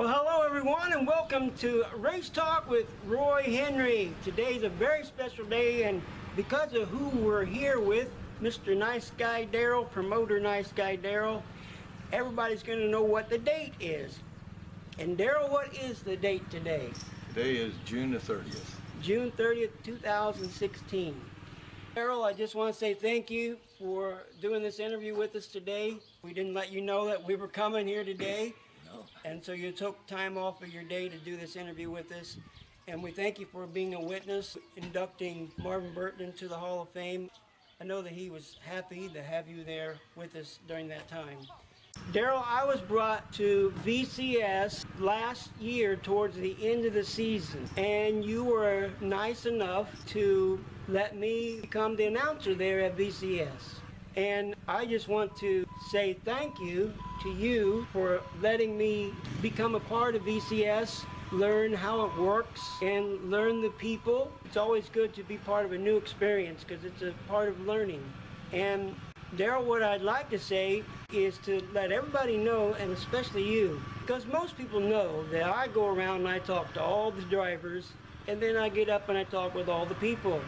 Well, hello everyone, and welcome to Race Talk with Roy Henry. Today's a very special day, and because of who we're here with, Mr. Nice Guy Darrell, promoter Nice Guy Darrell, everybody's going to know what the date is. And Darrell, what is the date today? Today is June the 30th. June 30th, 2016. Darrell, I just want to say thank you for doing this interview with us today. We didn't let you know that we were coming here today. No. And so you took time off of your day to do this interview with us. And we thank you for being a witness, inducting Marvin Burton into the Hall of Fame. I know that he was happy to have you there with us during that time. Darrell, I was brought to VCS last year towards the end of the season, and you were nice enough to let me become the announcer there at VCS. And I just want to say thank you to you for letting me become a part of VCS, learn how it works, and learn the people. It's always good to be part of a new experience because it's a part of learning. And Darrell, what I'd like to say is to let everybody know, and especially you, because most people know that I go around and I talk to all the drivers, and then I get up and I talk with all the people.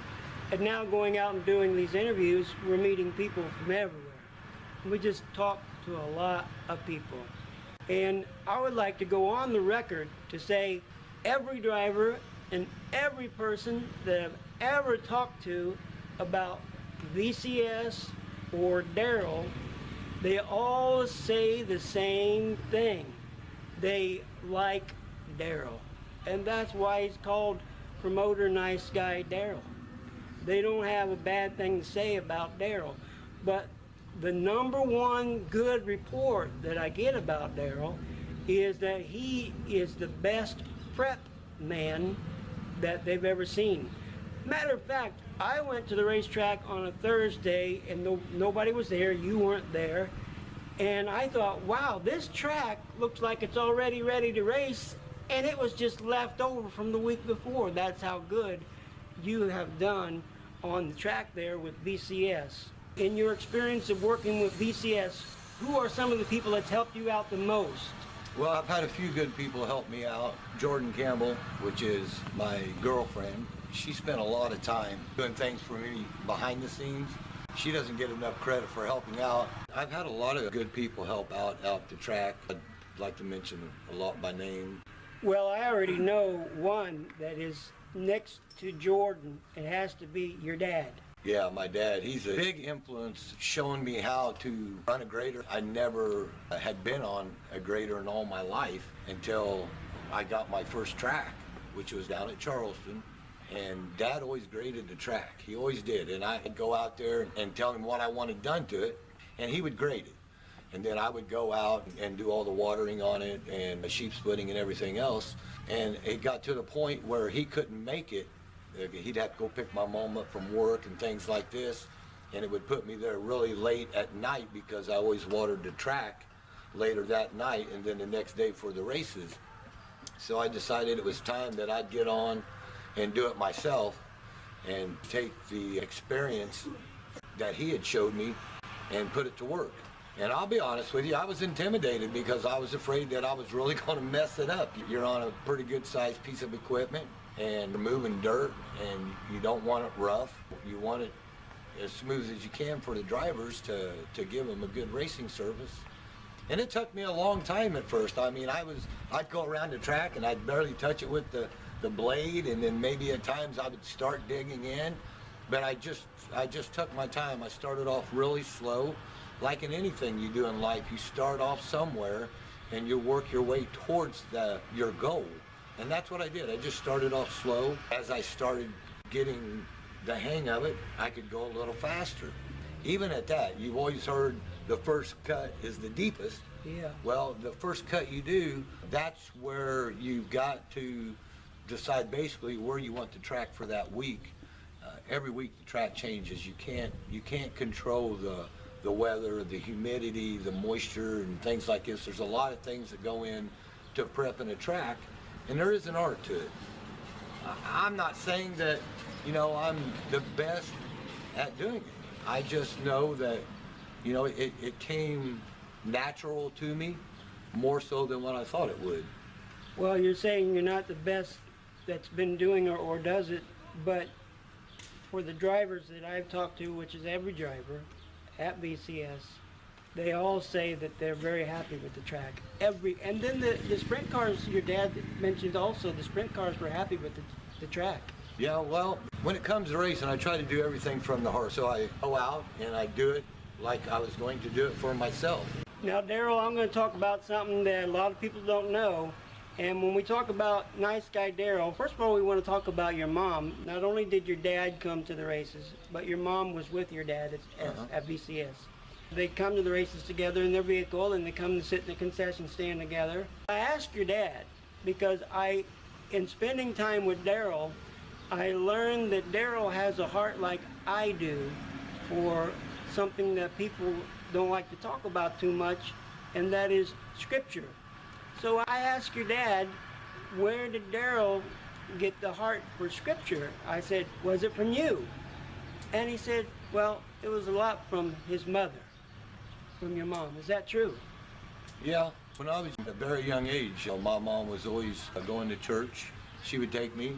And now going out and doing these interviews, we're meeting people from everywhere. We just talk to a lot of people. And I would like to go on the record to say every driver and every person that I've ever talked to about VCS or Darrell, they all say the same thing. They like Darrell. And that's why he's called Promoter Nice Guy Darrell. They don't have a bad thing to say about Darrell. But the number one good report that I get about Darrell is that he is the best prep man that they've ever seen. Matter of fact, I went to the racetrack on a Thursday and nobody was there, you weren't there. And I thought, wow, this track looks like it's already ready to race, and it was just left over from the week before. That's how good you have done on the track there with VCS. In your experience of working with VCS, who are some of the people that's helped you out the most? Well, I've had a few good people help me out. Jordan Campbell, which is my girlfriend, she spent a lot of time doing things for me behind the scenes. She doesn't get enough credit for helping out. I've had a lot of good people help out the track. I'd like to mention a lot by name. Well, I already know one that is next to Jordan. It has to be your dad. Yeah, my dad. He's a big influence showing me how to run a grader. I never had been on a grader in all my life until I got my first track, which was down at Charleston. And Dad always graded the track. He always did. And I'd go out there and tell him what I wanted done to it, and he would grade it. And then I would go out and do all the watering on it and the sheep splitting and everything else. And it got to the point where he couldn't make it. He'd have to go pick my mom up from work and things like this. And it would put me there really late at night because I always watered the track later that night and then the next day for the races. So I decided it was time that I'd get on and do it myself and take the experience that he had showed me and put it to work. And I'll be honest with you, I was intimidated because I was afraid that I was really going to mess it up. You're on a pretty good sized piece of equipment and you're moving dirt and you don't want it rough. You want it as smooth as you can for the drivers to give them a good racing service. And it took me a long time at first. I mean, I'd go around the track and I'd barely touch it with the blade, and then maybe at times I would start digging in. But I just took my time. I started off really slow. Like in anything you do in life, you start off somewhere and you work your way towards your goal. And that's what I did. I just started off slow. As I started getting the hang of it, I could go a little faster. Even at that, you've always heard the first cut is the deepest. Yeah. Well, the first cut you do, that's where you've got to decide basically where you want the track for that week. Every week the track changes. You can't control the weather, the humidity, the moisture, and things like this. There's a lot of things that go in to prepping a track, and there is an art to it. I'm not saying that, I'm the best at doing it. I just know that, it came natural to me more so than what I thought it would. Well, you're saying you're not the best that's been doing or does it, but for the drivers that I've talked to, which is every driver at VCS, they all say that they're very happy with the track. And then the sprint cars, your dad mentioned also, the sprint cars were happy with the track. Yeah, well, when it comes to racing, I try to do everything from the heart. So I go out and I do it like I was going to do it for myself. Now, Darrell, I'm going to talk about something that a lot of people don't know. And when we talk about Nice Guy Darrell, first of all, we want to talk about your mom. Not only did your dad come to the races, but your mom was with your dad at VCS. They come to the races together in their vehicle, and they come to sit in the concession stand together. I asked your dad because in spending time with Darrell, I learned that Darrell has a heart like I do for something that people don't like to talk about too much, and that is Scripture. So I asked your dad, where did Darrell get the heart for Scripture? I said, was it from you? And he said, well, it was a lot from his mother, from your mom. Is that true? Yeah, when I was at a very young age, my mom was always going to church. She would take me,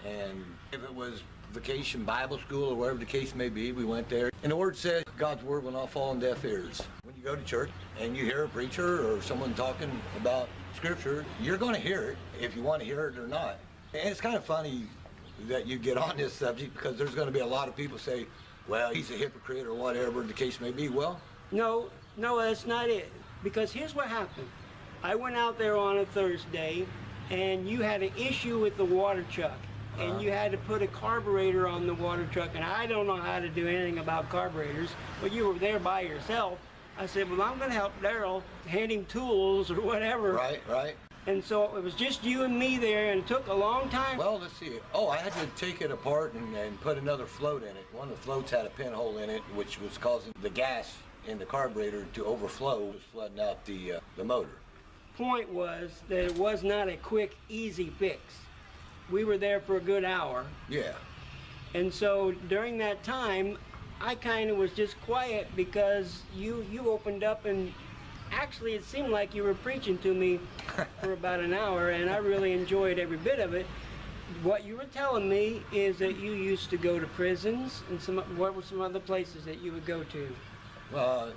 and if it was vacation Bible school or whatever the case may be, we went there. And the word says God's word will not fall on deaf ears. When you go to church and you hear a preacher or someone talking about Scripture, you're going to hear it if you want to hear it or not. And it's kind of funny that you get on this subject because there's going to be a lot of people say, well, he's a hypocrite or whatever the case may be. Well, No, that's not it. Because here's what happened. I went out there on a Thursday, and you had an issue with the water truck. And you had to put a carburetor on the water truck, and I don't know how to do anything about carburetors, but you were there by yourself. I said, well, I'm going to help Darrell, hand him tools or whatever. Right. And so it was just you and me there, and it took a long time. Well, let's see. Oh, I had to take it apart and put another float in it. One of the floats had a pinhole in it, which was causing the gas in the carburetor to overflow, was flooding out the motor. Point was that it was not a quick, easy fix. We were there for a good hour. Yeah. And so during that time, I kind of was just quiet because you opened up, and actually it seemed like you were preaching to me for about an hour, and I really enjoyed every bit of it. What you were telling me is that you used to go to prisons, and what were some other places that you would go to? Well,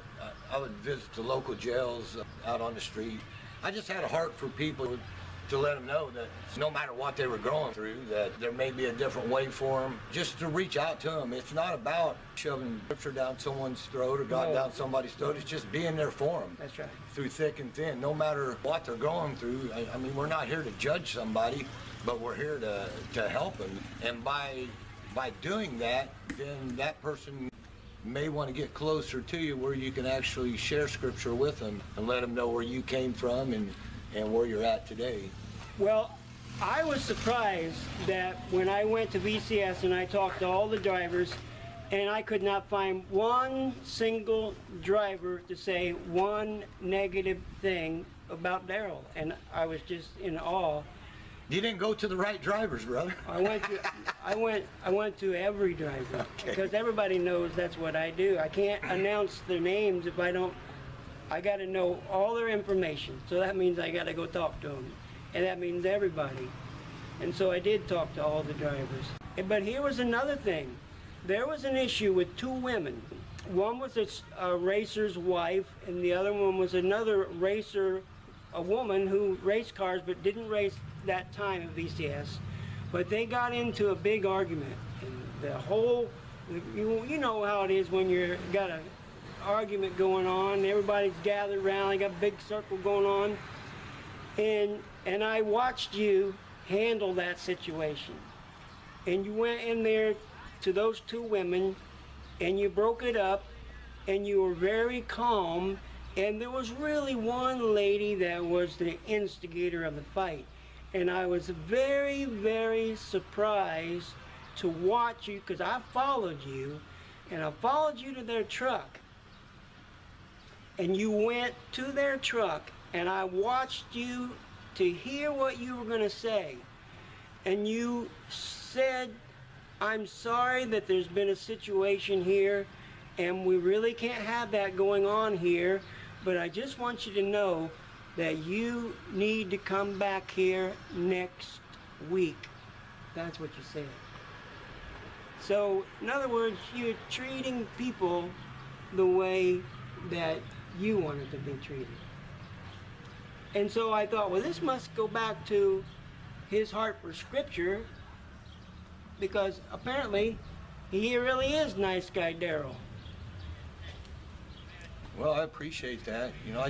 I would visit the local jails out on the street. I just had a heart for people to let them know that no matter what they were going through, that there may be a different way for them, just to reach out to them. It's not about shoving Scripture down someone's throat or God down somebody's throat. It's just being there for them. That's right. Through thick and thin, no matter what they're going through. I mean, we're not here to judge somebody, but we're here to help them. And by doing that, then that person may want to get closer to you where you can actually share Scripture with them and let them know where you came from and where you're at today. Well, I was surprised that when I went to VCS and I talked to all the drivers, and I could not find one single driver to say one negative thing about Darrell, and I was just in awe. You didn't go to the right drivers, brother. I went to every driver, because everybody knows that's what I do. I can't announce their names if I don't. I got to know all their information, so that means I got to go talk to them. And that means everybody. And so I did talk to all the drivers. But here was another thing. There was an issue with two women. One was a racer's wife, and the other one was another racer, a woman who raced cars but didn't race that time at VCS. But they got into a big argument. And the whole, you know how it is when you got an argument going on, everybody's gathered around, they got a big circle going on. And I watched you handle that situation. And you went in there to those two women, and you broke it up, and you were very calm, and there was really one lady that was the instigator of the fight. And I was very, very surprised to watch you, because I followed you, and I followed you to their truck. And you went to their truck, and I watched you to hear what you were going to say. And you said, I'm sorry that there's been a situation here, and we really can't have that going on here, but I just want you to know that you need to come back here next week. That's what you said. So, in other words, you're treating people the way that you wanted to be treated. And so I thought, well, this must go back to his heart for scripture, because apparently he really is nice Guy Darrell. Well, I appreciate that. You know,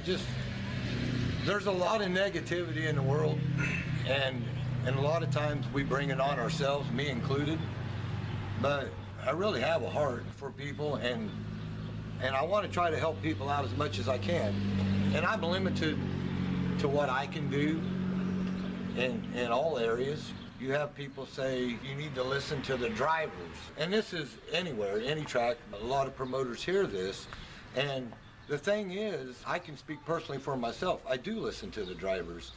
there's a lot of negativity in the world, and a lot of times we bring it on ourselves, me included. But I really have a heart for people, and I want to try to help people out as much as I can. And I'm limited to what I can do in all areas. You have people say you need to listen to the drivers. And this is anywhere, any track. A lot of promoters hear this. And the thing is, I can speak personally for myself. I do listen to the drivers.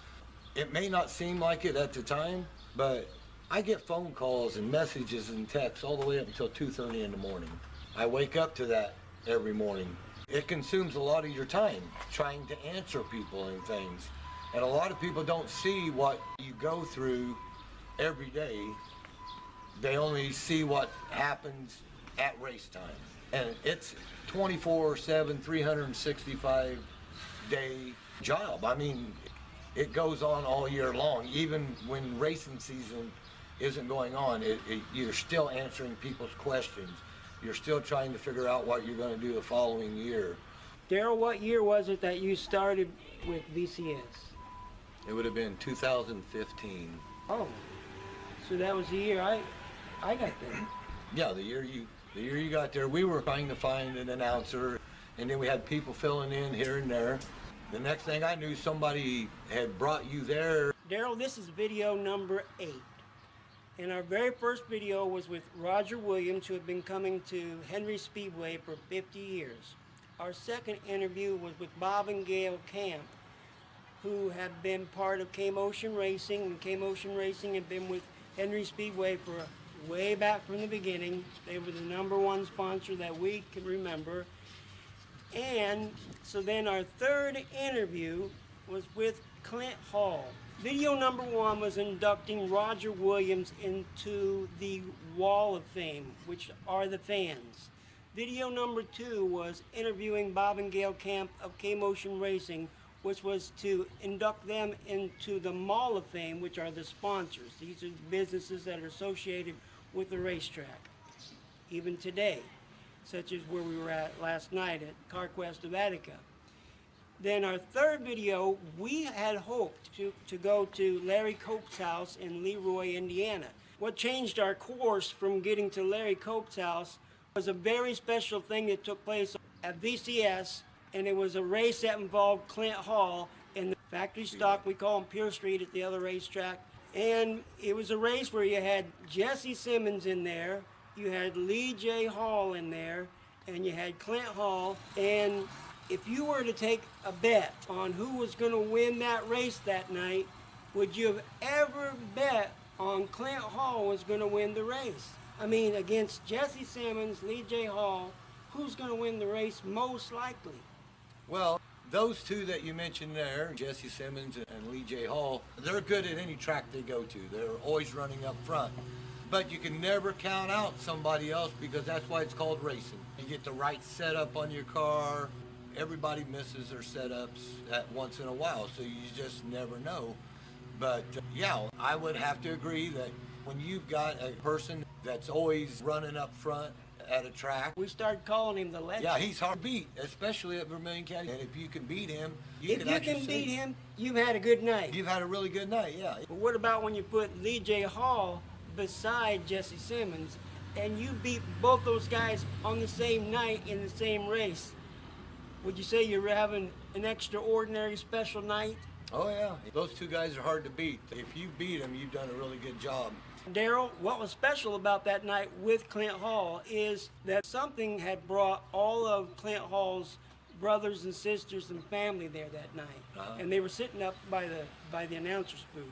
It may not seem like it at the time, but I get phone calls and messages and texts all the way up until 2:30 in the morning. I wake up to that every morning. It consumes a lot of your time trying to answer people and things. And a lot of people don't see what you go through every day. They only see what happens at race time. And it's 24/7, 365 day job. I mean, it goes on all year long. Even when racing season isn't going on, you're still answering people's questions. You're still trying to figure out what you're going to do the following year. Darrell, what year was it that you started with VCS? It would have been 2015. Oh, so that was the year I got there. Yeah, the year you got there, we were trying to find an announcer, and then we had people filling in here and there. The next thing I knew, somebody had brought you there. Darrell, this is video number 8. And our very first video was with Roger Williams, who had been coming to Henry Speedway for 50 years. Our second interview was with Bob and Gail Camp, who have been part of K-Motion Racing, and K-Motion Racing had been with Henry Speedway for way back from the beginning. They were the #1 sponsor that we can remember. And so then our third interview was with Clint Hall. Video number 1 was inducting Roger Williams into the Wall of Fame, which are the fans. Video number 2 was interviewing Bob and Gail Camp of K-Motion Racing, which was to induct them into the Mall of Fame, which are the sponsors. These are businesses that are associated with the racetrack, even today, such as where we were at last night at CarQuest of Attica. Then our third video, we had hoped to go to Larry Cope's house in Leroy, Indiana. What changed our course from getting to Larry Cope's house was a very special thing that took place at VCS, and it was a race that involved Clint Hall in the factory stock, we call him Pure Street at the other racetrack. And it was a race where you had Jesse Simmons in there, you had Lee J. Hall in there, and you had Clint Hall. And if you were to take a bet on who was going to win that race that night, would you have ever bet on Clint Hall was going to win the race? I mean, against Jesse Simmons, Lee J. Hall, who's going to win the race most likely? Well, those two that you mentioned there, Jesse Simmons and Lee J. Hall, they're good at any track they go to. They're always running up front. But you can never count out somebody else, because that's why it's called racing. You get the right setup on your car. Everybody misses their setups at once in a while, so you just never know. But yeah, I would have to agree that when you've got a person that's always running up front at a track, we started calling him the legend. yeah, he's hard to beat, especially at Vermilion County. And if you can beat him, If you can beat him, you've had a good night. You've had a really good night, yeah. But what about when you put Lee J. Hall beside Jesse Simmons, and you beat both those guys on the same night in the same race? Would you say you're having an extraordinary special night? Oh yeah, those two guys are hard to beat. If you beat them, you've done a really good job. Darrell, what was special about that night with Clint Hall is that something had brought all of Clint Hall's brothers and sisters and family there that night. And they were sitting up by the announcer's booth.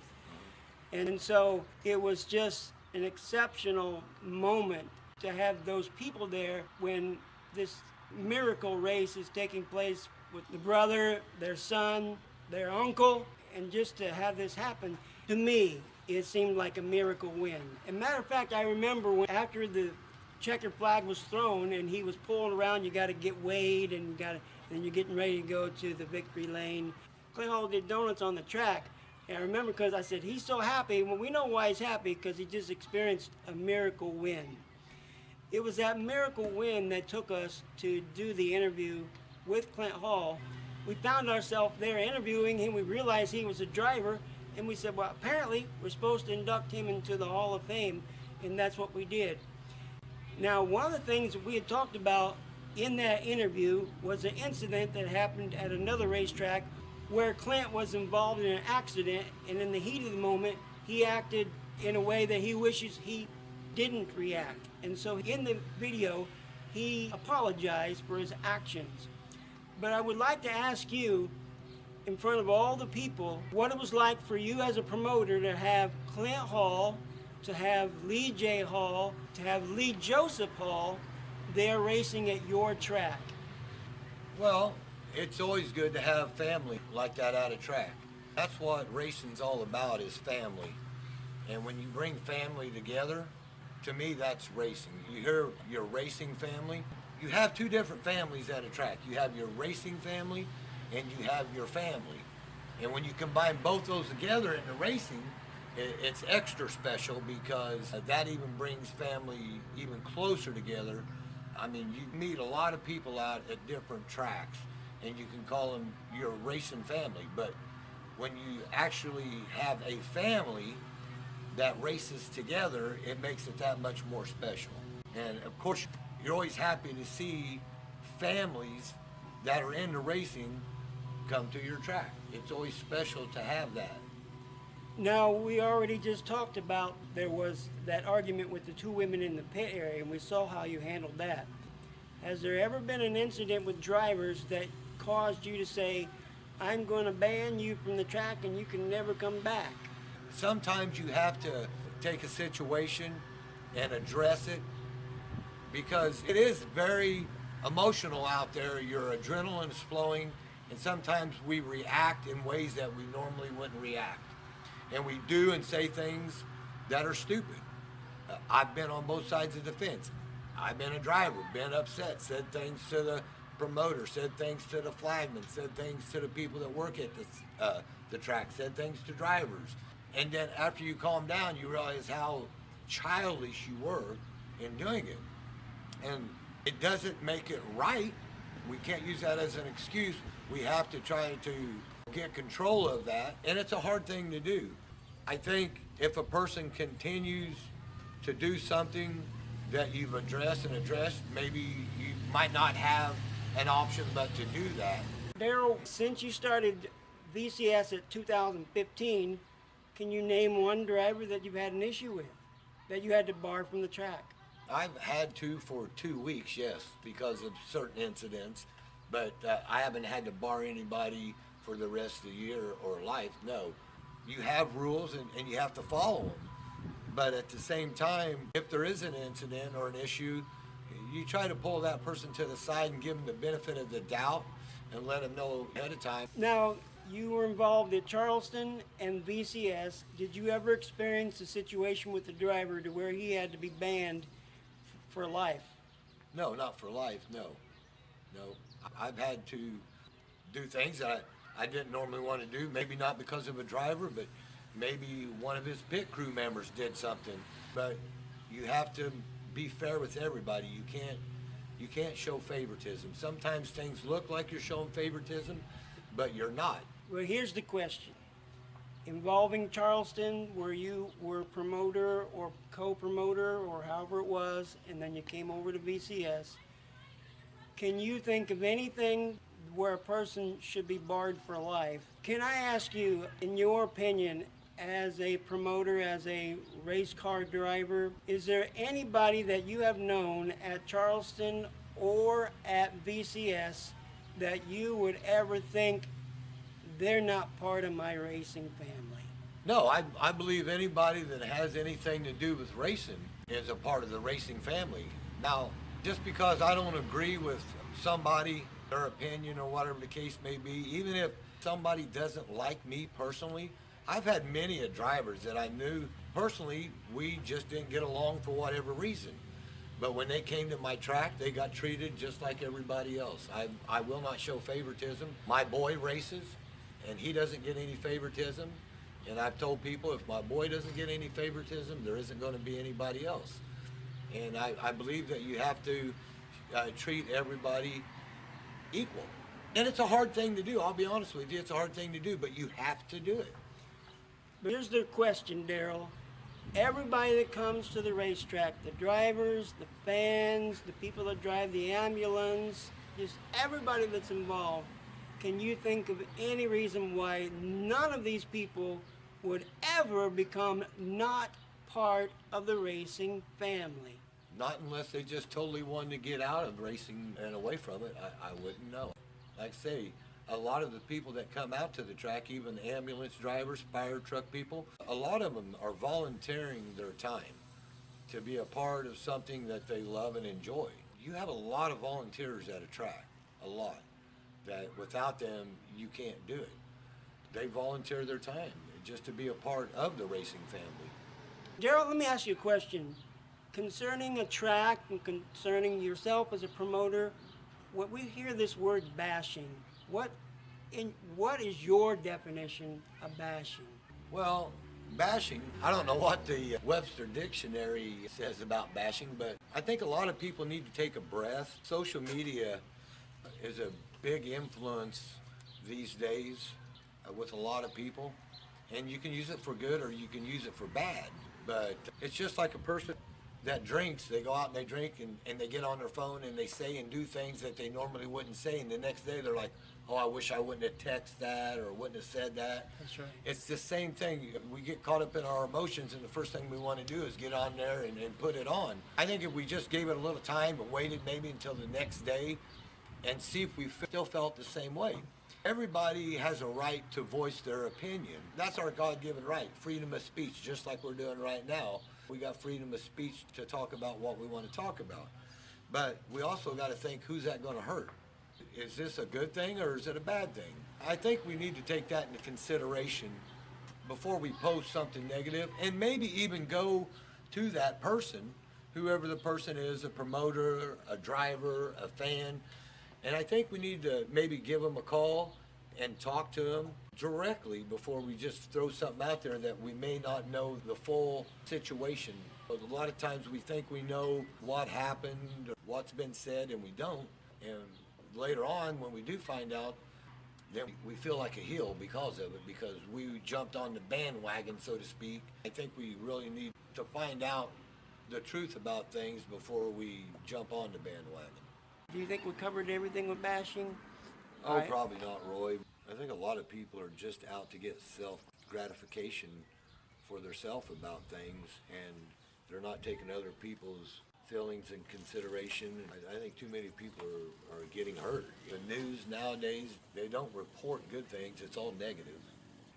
And so it was just an exceptional moment to have those people there when this miracle race is taking place with the brother, their son, their uncle, and just to have this happen, to me, it seemed like a miracle win. As a matter of fact, I remember when after the checkered flag was thrown and he was pulling around, you got to get weighed and then you're getting ready to go to the victory lane. Clint Hall did donuts on the track. And I remember because I said, he's so happy. Well, we know why he's happy, because he just experienced a miracle win. It was that miracle win that took us to do the interview with Clint Hall. We found ourselves there interviewing him. We realized he was a driver, and we said, well, apparently we're supposed to induct him into the Hall of Fame, and that's what we did. Now, one of the things that we had talked about in that interview was an incident that happened at another racetrack where Clint was involved in an accident, and in the heat of the moment, he acted in a way that he wishes he didn't react. And so in the video, he apologized for his actions. But I would like to ask you, in front of all the people, what it was like for you as a promoter to have Clint Hall, to have Lee J. Hall, to have Lee Joseph Hall there racing at your track. Well, it's always good to have family like that at a track. That's what racing's all about, is family. And when you bring family together, to me, that's racing. You hear your racing family. You have two different families at a track. You have your racing family and you have your family. And when you combine both those together in the racing, it's extra special, because that even brings family even closer together. I mean, you meet a lot of people out at different tracks, and you can call them your racing family. But when you actually have a family that races together, it makes it that much more special. And of course, you're always happy to see families that are into racing come to your track. It's always special to have that. Now, we already just talked about there was that argument with the two women in the pit area, and we saw how you handled that. Has there ever been an incident with drivers that caused you to say, I'm going to ban you from the track and you can never come back? Sometimes you have to take a situation and address it, because it is very emotional out there. Your adrenaline is flowing, and sometimes we react in ways that we normally wouldn't react. And we do and say things that are stupid. I've been on both sides of the fence. I've been a driver, been upset, said things to the promoter, said things to the flagman, said things to the people that work at the track, said things to drivers. And then after you calm down, you realize how childish you were in doing it. And it doesn't make it right. We can't use that as an excuse. We have to try to get control of that, and it's a hard thing to do. I think if a person continues to do something that you've addressed, maybe you might not have an option but to do that. Darrell, since you started VCS at 2015, can you name one driver that you've had an issue with, that you had to bar from the track? I've had to for 2 weeks, yes, because of certain incidents, but I haven't had to bar anybody for the rest of the year or life. No, you have rules and you have to follow them. But at the same time, if there is an incident or an issue, you try to pull that person to the side and give them the benefit of the doubt and let them know ahead of time. Now, you were involved at Charleston and VCS. Did you ever experience a situation with the driver to where he had to be banned for life? No, not for life, no. I've had to do things that I didn't normally want to do, maybe not because of a driver, but maybe one of his pit crew members did something. But you have to be fair with everybody. You can't show favoritism. Sometimes things look like you're showing favoritism, but you're not. Well, here's the question. Involving Charleston, where you were promoter or co-promoter or however it was, and then you came over to VCS, can you think of anything where a person should be barred for life? Can I ask you, in your opinion, as a promoter, as a race car driver, is there anybody that you have known at Charleston or at VCS that you would ever think they're not part of my racing family? No, I believe anybody that has anything to do with racing is a part of the racing family. Now, just because I don't agree with somebody, their opinion or whatever the case may be, even somebody doesn't like me personally, I've had many drivers that I knew personally, we just didn't get along for whatever reason. But when they came to my track, they got treated just like everybody else. I will not show favoritism. My boy races, and he doesn't get any favoritism. And I've told people if my boy doesn't get any favoritism, there isn't going to be anybody else. And I believe that you have to treat everybody equal. And it's a hard thing to do. I'll be honest with you. It's a hard thing to do, but you have to do it. But here's the question, Darrell. Everybody that comes to the racetrack, the drivers, the fans, the people that drive the ambulance, just everybody that's involved, can you think of any reason why none of these people would ever become not part of the racing family? Not unless they just totally wanted to get out of racing and away from it. I wouldn't know. Like I say, a lot of the people that come out to the track, even ambulance drivers, fire truck people, a lot of them are volunteering their time to be a part of something that they love and enjoy. You have a lot of volunteers at a track, a lot, that without them, you can't do it. They volunteer their time just to be a part of the racing family. Darrell, let me ask you a question. Concerning a track and concerning yourself as a promoter, when we hear this word bashing, what is your definition of bashing? Well, bashing, I don't know what the Webster Dictionary says about bashing, but I think a lot of people need to take a breath. Social media is a big influence these days with a lot of people, and you can use it for good or you can use it for bad. But it's just like a person that drinks. They go out and they drink and they get on their phone and they say and do things that they normally wouldn't say, and the next day they're like, oh, I wish I wouldn't have texted that or wouldn't have said that. That's right. It's the same thing. We get caught up in our emotions, and the first thing we want to do is get on there and put it on. I think if we just gave it a little time and waited maybe until the next day and see if we still felt the same way. Everybody has a right to voice their opinion. That's our God-given right, freedom of speech, just like we're doing right now. We got freedom of speech to talk about what we want to talk about. But we also got to think, who's that going to hurt? Is this a good thing or is it a bad thing? I think we need to take that into consideration before we post something negative, and maybe even go to that person, whoever the person is, a promoter, a driver, a fan. And I think we need to maybe give them a call and talk to them directly before we just throw something out there that we may not know the full situation. But a lot of times we think we know what happened or what's been said, and we don't. And later on, when we do find out, then we feel like a heel because of it, because we jumped on the bandwagon, so to speak. I think we really need to find out the truth about things before we jump on the bandwagon. Do you think we covered everything with bashing? Oh, probably not, Roy. I think a lot of people are just out to get self-gratification for themselves about things, and they're not taking other people's feelings in consideration. I think too many people are getting hurt. The news nowadays, they don't report good things. It's all negative.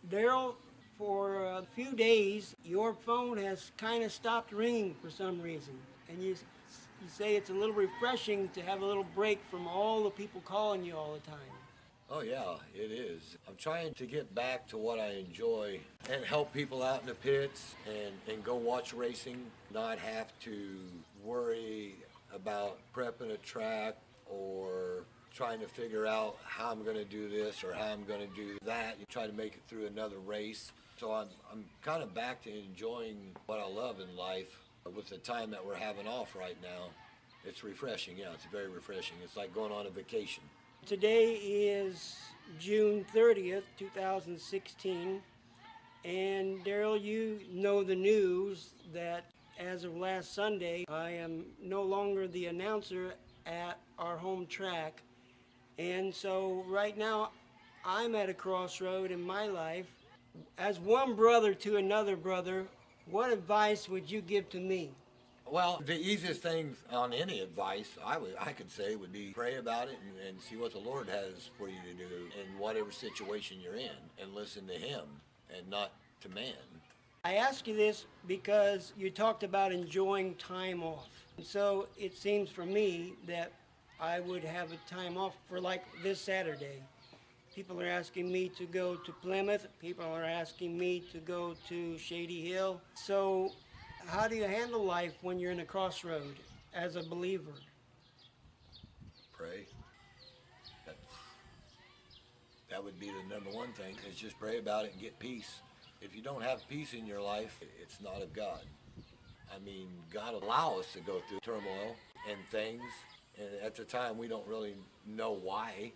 Darrell, for a few days, your phone has kind of stopped ringing for some reason, and you say it's a little refreshing to have a little break from all the people calling you all the time. Oh yeah, it is. I'm trying to get back to what I enjoy and help people out in the pits and go watch racing, not have to worry about prepping a track or trying to figure out how I'm going to do this or how I'm going to do that. You try to make it through another race. So I'm kind of back to enjoying what I love in life with the time that we're having off right now. It's refreshing, yeah, it's very refreshing. It's like going on a vacation. Today is June 30th, 2016, and Darrell, you know the news that as of last Sunday, I am no longer the announcer at our home track, and so right now I'm at a crossroad in my life. As one brother to another brother, what advice would you give to me? Well, the easiest thing on any advice I could say would be pray about it and see what the Lord has for you to do in whatever situation you're in, and listen to Him and not to man. I ask you this because you talked about enjoying time off. And so it seems for me that I would have a time off for like this Saturday. People are asking me to go to Plymouth. People are asking me to go to Shady Hill. So how do you handle life when you're in a crossroad as a believer? Pray. That's, that would be the number one thing, is just pray about it and get peace. If you don't have peace in your life, it's not of God. I mean, God allow us to go through turmoil and things, and at the time we don't really know why.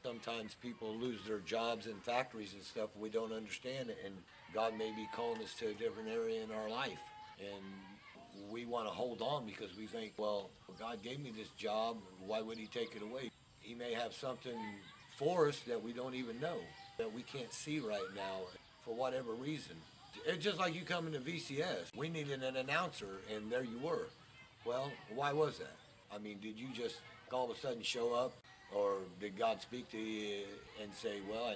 Sometimes people lose their jobs in factories and stuff. We don't understand it, and God may be calling us to a different area in our life, and we want to hold on because we think, well, God gave me this job. Why would He take it away? He may have something for us that we don't even know, that we can't see right now for whatever reason. It's just like you coming to VCS. We needed an announcer, and there you were. Well, why was that? I mean, did you just all of a sudden show up, or did God speak to you and say, well,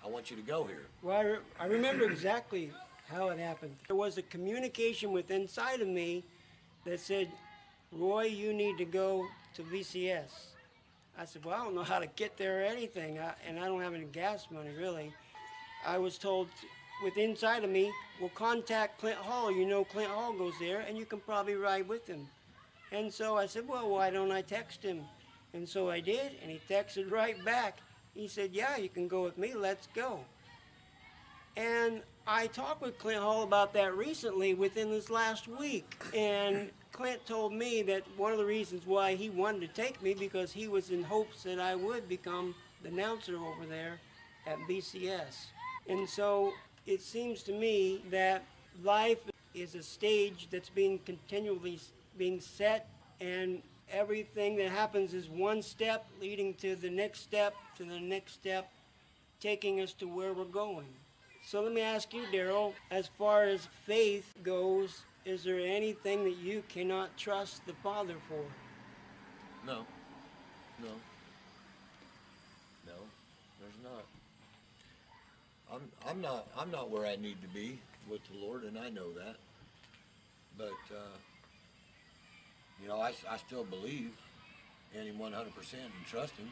I want you to go here? Well, I remember exactly how it happened. There was a communication within inside of me that said, Roy, you need to go to VCS. I said, well, I don't know how to get there or anything, and I don't have any gas money, really. I was told within inside of me, well, contact Clint Hall. You know Clint Hall goes there, and you can probably ride with him. And so I said, well, why don't I text him? And so I did, and he texted right back. He said, yeah, you can go with me. Let's go. And I talked with Clint Hall about that recently within this last week. And Clint told me that one of the reasons why he wanted to take me because he was in hopes that I would become the announcer over there at VCS. And so it seems to me that life is a stage that's being continually being set, and everything that happens is one step leading to the next step, to the next step, taking us to where we're going. So let me ask you, Darrell, as far as faith goes, is there anything that you cannot trust the Father for? No, no, no, there's not. I'm not where I need to be with the Lord, and I know that. But I still believe in Him 100% and trust Him.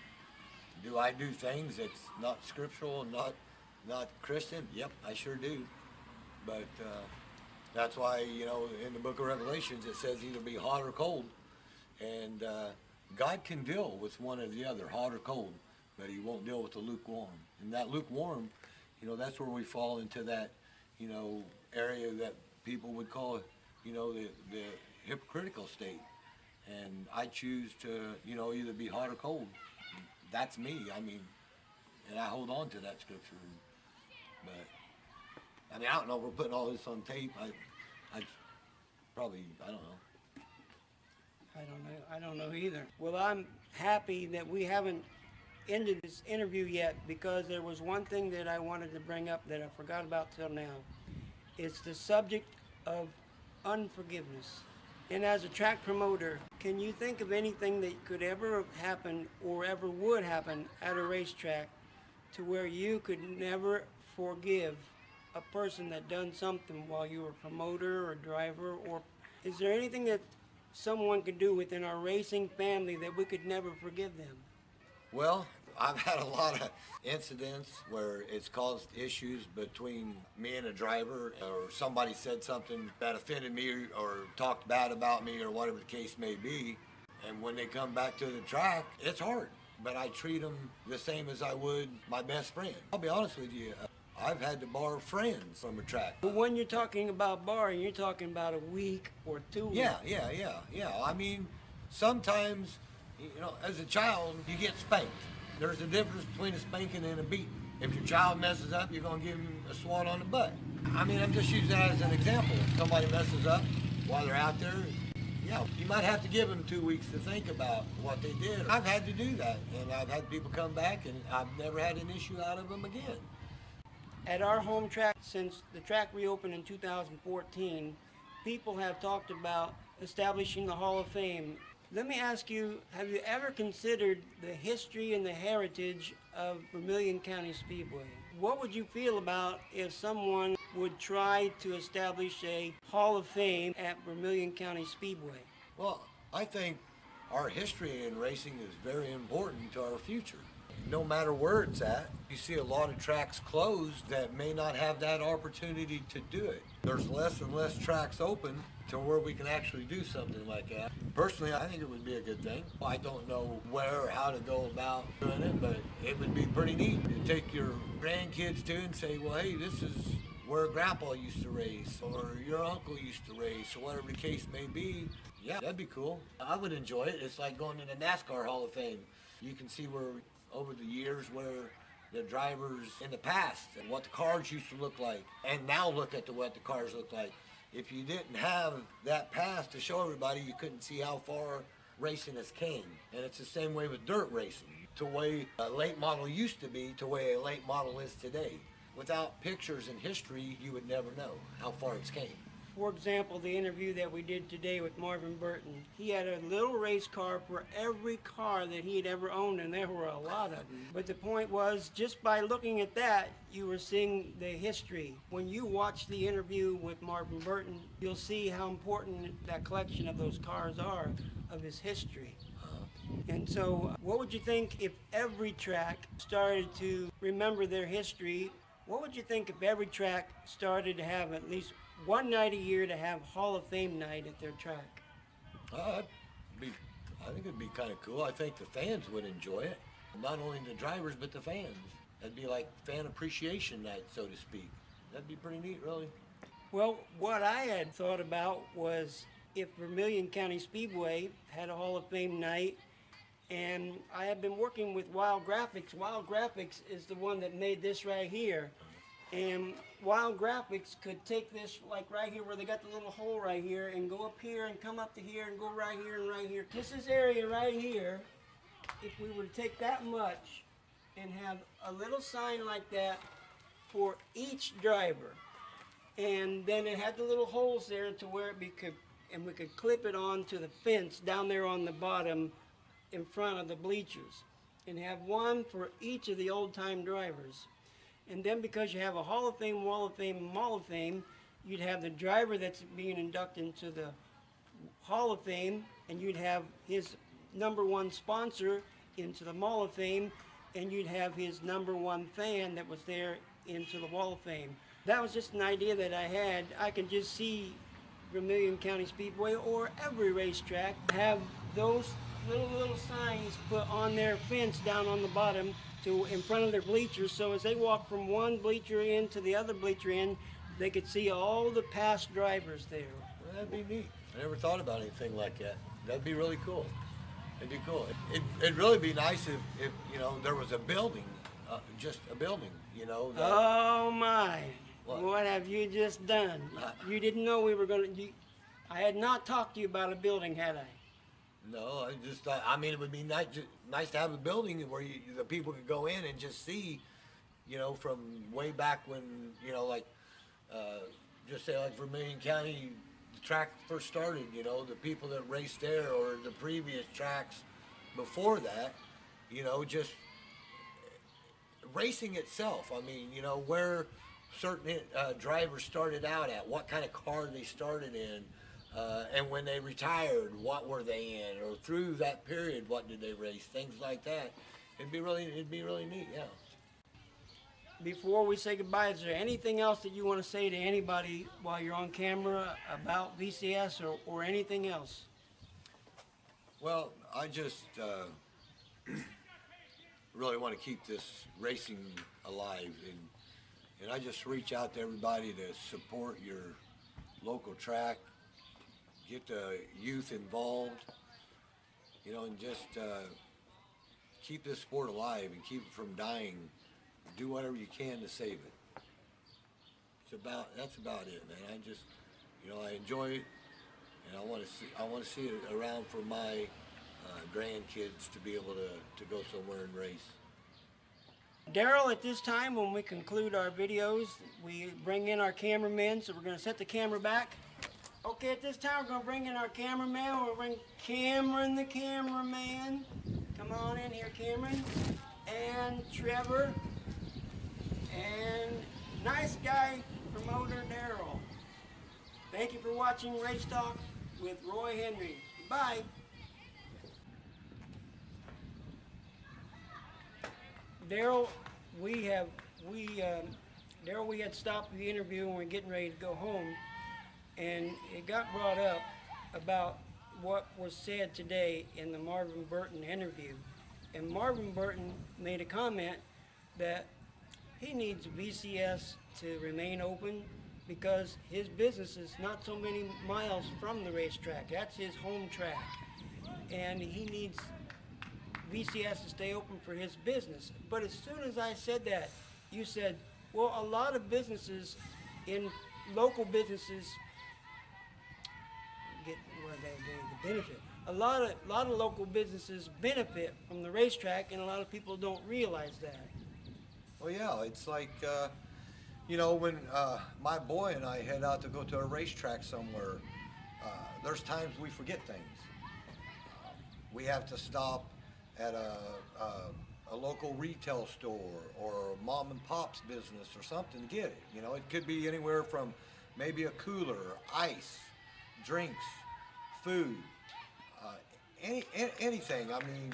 Do I do things that's not scriptural and not Christian? Yep, I sure do. But that's why, in the book of Revelations, it says either be hot or cold. And God can deal with one or the other, hot or cold, but He won't deal with the lukewarm. And that lukewarm, that's where we fall into that, area that people would call, the hypocritical state. And I choose to, either be hot or cold. That's me. I mean, and I hold on to that scripture. But I don't know if we're putting all this on tape. I probably, I don't know. I don't know either. Well, I'm happy that we haven't ended this interview yet, because there was one thing that I wanted to bring up that I forgot about till now. It's the subject of unforgiveness. And as a track promoter, can you think of anything that could ever have happened or ever would happen at a racetrack to where you could never forgive a person that done something while you were a promoter or driver? Or is there anything that someone could do within our racing family that we could never forgive them? Well, I've had a lot of incidents where it's caused issues between me and a driver, or somebody said something that offended me or talked bad about me or whatever the case may be. And when they come back to the track, it's hard. But I treat them the same as I would my best friend. I'll be honest with you, I've had to borrow friends from a track. But when you're talking about borrowing, you're talking about a week or 2 weeks. Yeah. I mean, sometimes, as a child, you get spanked. There's a difference between a spanking and a beating. If your child messes up, you're going to give him a swat on the butt. I mean, I'm just using that as an example. If somebody messes up while they're out there, you might have to give them 2 weeks to think about what they did. I've had to do that, and I've had people come back, and I've never had an issue out of them again. At our home track, since the track reopened in 2014, people have talked about establishing the Hall of Fame. Let me ask you, have you ever considered the history and the heritage of Vermilion County Speedway? What would you feel about if someone would try to establish a Hall of Fame at Vermilion County Speedway? Well, I think our history in racing is very important to our future. no matter where it's at. You see a lot of tracks closed that may not have that opportunity to do it. There's less and less tracks open to where we can actually do something like that. Personally, I think it would be a good thing. I don't know where or how to go about doing it, but it would be pretty neat to take your grandkids to and say, well, hey, this is where grandpa used to race or your uncle used to race or whatever the case may be. Yeah, that'd be cool. I would enjoy it. It's like going to the NASCAR Hall of Fame. You can see where over the years where the drivers in the past and what the cars used to look like, and now look at what the cars look like. If you didn't have that past to show everybody, you couldn't see how far racing has came. And it's the same way with dirt racing. To the way a late model used to be to the way a late model is today. Without pictures and history, you would never know how far it's came. For example, the interview that we did today with Marvin Burton, he had a little race car for every car that he had ever owned, and there were a lot of them. But the point was, just by looking at that, you were seeing the history. When you watch the interview with Marvin Burton, you'll see how important that collection of those cars are, of his history. And so, what would you think if every track started to remember their history? What would you think if every track started to have at least one night a year to have Hall of Fame night at their track? I think it'd be kind of cool. I think the fans would enjoy it. Not only the drivers, but the fans. That'd be like fan appreciation night, so to speak. That'd be pretty neat, really. Well, what I had thought about was if Vermilion County Speedway had a Hall of Fame night, and I have been working with Wild Graphics. Wild Graphics is the one that made this right here. And Wild Graphics could take this, like right here where they got the little hole right here, and go up here and come up to here and go right here and right here. Just this area right here, if we were to take that much and have a little sign like that for each driver, and then it had the little holes there to where we could clip it onto the fence down there on the bottom in front of the bleachers, and have one for each of the old-time drivers. And then because you have a Hall of Fame, Wall of Fame, and Mall of Fame, you'd have the driver that's being inducted into the Hall of Fame, and you'd have his #1 sponsor into the Mall of Fame, and you'd have his #1 fan that was there into the Wall of Fame. That was just an idea that I had. I can just see Vermilion County Speedway or every racetrack have those little signs put on their fence down on the bottom in front of their bleachers, so as they walk from one bleacher in to the other bleacher in, they could see all the past drivers there. Well, that'd be neat. I never thought about anything like that. That'd be really cool. It'd be cool. It'd really be nice if you know, there was a building, just a building, you know. Oh my! What have you just done? You didn't know we were going to... I had not talked to you about a building, had I? No, I mean, it would be nice to have a building where the people could go in and just see, you know, from way back when, you know, like, just say like Vermilion County, the track first started, you know, the people that raced there or the previous tracks before that, you know, just racing itself. I mean, you know, where certain drivers started out at, what kind of car they started in, and when they retired, what were they in, or through that period, what did they race, things like that. It'd be really neat, yeah. Before we say goodbye, is there anything else that you want to say to anybody while you're on camera about VCS or anything else? Well, I just really want to keep this racing alive, and I just reach out to everybody to support your local track. Get the youth involved, you know, and just keep this sport alive and keep it from dying. Do whatever you can to save it. That's about it, man. I just, you know, I enjoy it, and I want to see it around for my grandkids to be able to go somewhere and race. Darrell, at this time, when we conclude our videos, we bring in our cameramen, so we're going to set the camera back. Okay, at this time, we're going to bring in our cameraman. We'll bring Cameron, the cameraman. Come on in here, Cameron. And Trevor. And nice guy, Promoter Darrell. Thank you for watching Race Talk with Roy Henry. Bye. Darrell, we have we Darrell, we had stopped the interview and we're getting ready to go home, and it got brought up about what was said today in the Marvin Burton interview, and Marvin Burton made a comment that he needs VCS to remain open because his business is not so many miles from the racetrack. That's his home track, and he needs VCS to stay open for his business. But as soon as I said that, you said, well, a lot of businesses in local businesses get what they benefit. A lot of local businesses benefit from the racetrack, and a lot of people don't realize that. Well, yeah, it's like, when my boy and I head out to go to a racetrack somewhere, there's times we forget things. We have to stop at a local retail store or a mom and pop's business or something to get it. It could be anywhere from maybe a cooler, ice, drinks, food, anything. I mean,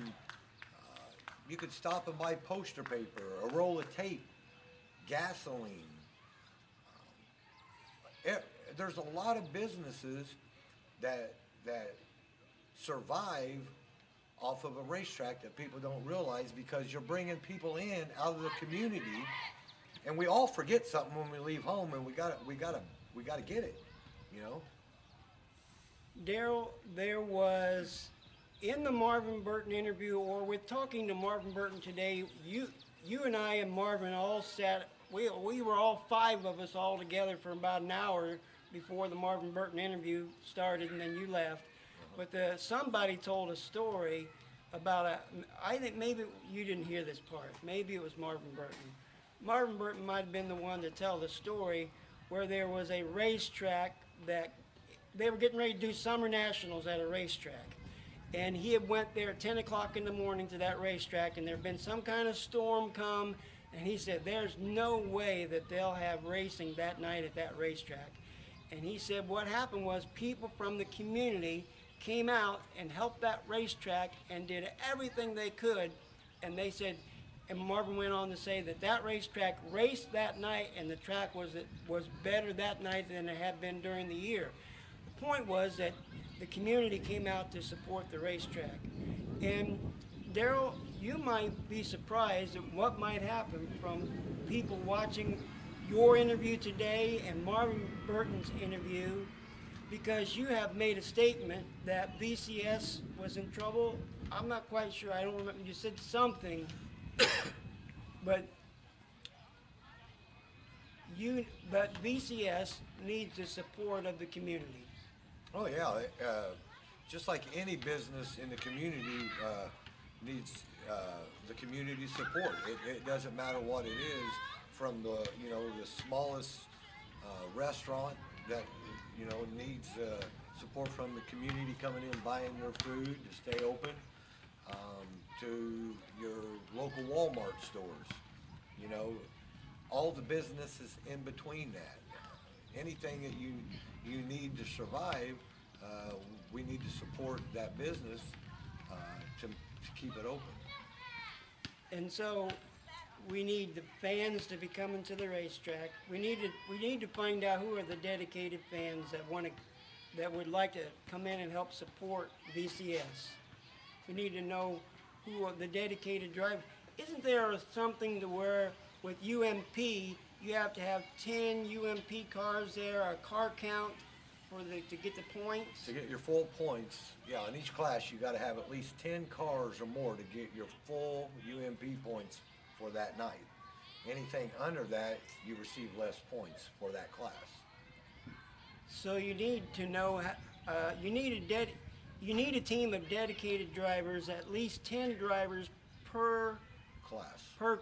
you could stop and buy poster paper, a roll of tape, gasoline. There's a lot of businesses that survive off of a racetrack that people don't realize, because you're bringing people in out of the community, and we all forget something when we leave home, and we gotta get it. Darrell, there was, in the Marvin Burton interview, or with talking to Marvin Burton today, you and I and Marvin all sat, we were all five of us all together for about an hour before the Marvin Burton interview started, and then you left. But somebody told a story about I think maybe you didn't hear this part, maybe it was Marvin Burton. Marvin Burton might have been the one to tell the story where there was a racetrack that they were getting ready to do summer nationals at a racetrack. And he had went there at 10 o'clock in the morning to that racetrack, and there had been some kind of storm come, and he said, there's no way that they'll have racing that night at that racetrack. And he said what happened was people from the community came out and helped that racetrack and did everything they could. And they said, and Marvin went on to say that that racetrack raced that night, and the track was better that night than it had been during the year. The point was that the community came out to support the racetrack. And Darrell, you might be surprised at what might happen from people watching your interview today and Marvin Burton's interview, because you have made a statement that VCS was in trouble. I'm not quite sure, I don't remember, you said something, but VCS needs the support of the community. Oh yeah, just like any business in the community needs the community support. It doesn't matter what it is, from the smallest restaurant that needs support from the community coming in buying their food to stay open, to your local Walmart stores. All the businesses in between that. Anything that you need to survive, we need to support that business to keep it open. And so we need the fans to be coming to the racetrack. We need to find out who are the dedicated fans that would like to come in and help support VCS. We need to know who are the dedicated drivers. Isn't there something to where with UMP you have to have 10 UMP cars there, a car count to get the points? To get your full points, yeah, in each class you got to have at least 10 cars or more to get your full UMP points for that night. Anything under that, you receive less points for that class. So you need to know, you need a team of dedicated drivers, at least 10 drivers per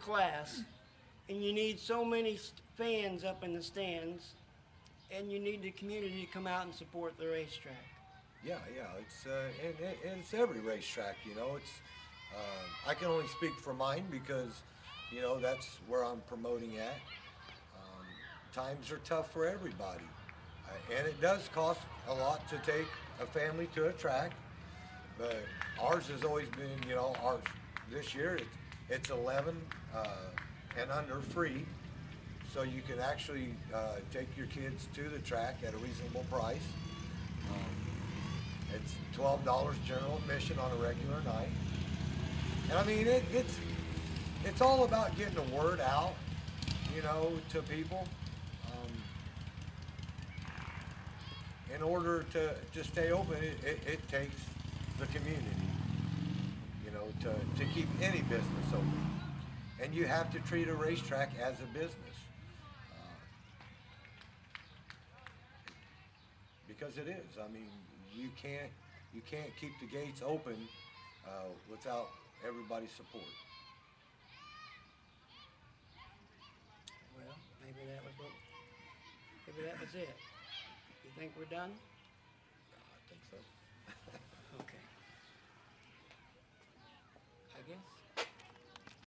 class, and you need so many fans up in the stands, and you need the community to come out and support the racetrack. Yeah, it's it's every racetrack. It's I can only speak for mine because that's where I'm promoting at. Times are tough for everybody, and it does cost a lot to take a family to a track. But ours has always been, ours this year It's 11 and under free, so you can actually take your kids to the track at a reasonable price. It's $12 general admission on a regular night. And I mean, it's all about getting the word out, you know, to people. In order to stay open, it takes the community, you know, to keep any business open. And you have to treat a racetrack as a business. Because it is. I mean, you can't keep the gates open without everybody's support. Well, maybe that was it. You think we're done? I think so. Okay. I guess.